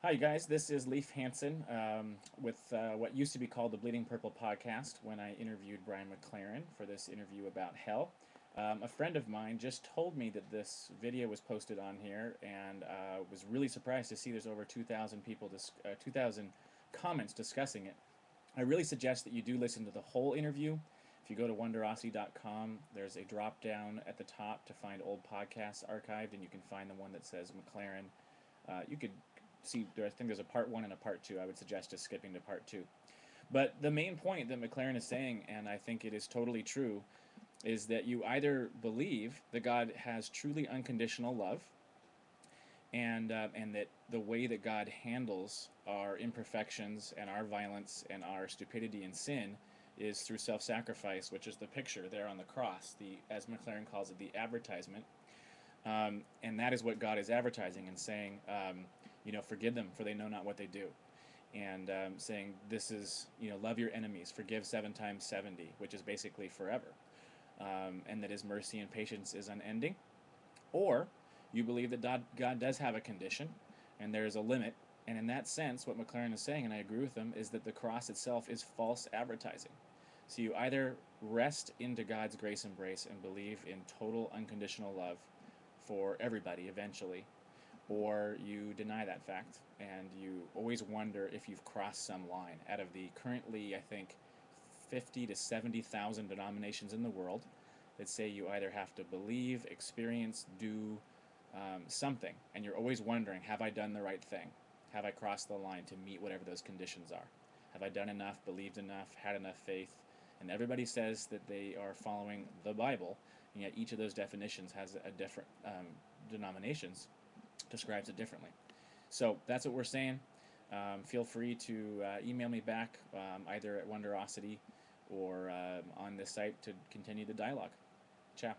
Hi, you guys. This is Leif Hansen with what used to be called the Bleeding Purple podcast when I interviewed Brian McLaren for this interview about hell. A friend of mine just told me that this video was posted on here and was really surprised to see there's over 2,000 people, 2,000 comments discussing it. I really suggest that you do listen to the whole interview. If you go to wonderosity.com, there's a drop down at the top to find old podcasts archived, and you can find the one that says McLaren. You could see, I think there's a part one and a part two. I would suggest just skipping to part two. But the main point that McLaren is saying, and I think it is totally true, is that you either believe that God has truly unconditional love, and that the way that God handles our imperfections and our violence and our stupidity and sin is through self-sacrifice, which is the picture there on the cross, the, as McLaren calls it, the advertisement. And that is what God is advertising and saying, forgive them for they know not what they do. And saying, this is, love your enemies, forgive 7 times 70, which is basically forever. And that his mercy and patience is unending. Or you believe that God does have a condition and there is a limit. And in that sense, what McLaren is saying, and I agree with him, is that the cross itself is false advertising. So you either rest into God's grace embrace and believe in total unconditional love for everybody eventually, or you deny that fact and you always wonder if you've crossed some line out of the currently, I think, 50 to 70,000 denominations in the world that say you either have to believe, experience, do something, and you're always wondering, have I done the right thing? Have I crossed the line to meet whatever those conditions are? Have I done enough, believed enough, had enough faith? And everybody says that they are following the Bible, and yet each of those definitions has a different denominations describes it differently. So that's what we're saying. Feel free to email me back either at Wonderosity or on this site to continue the dialogue. Ciao.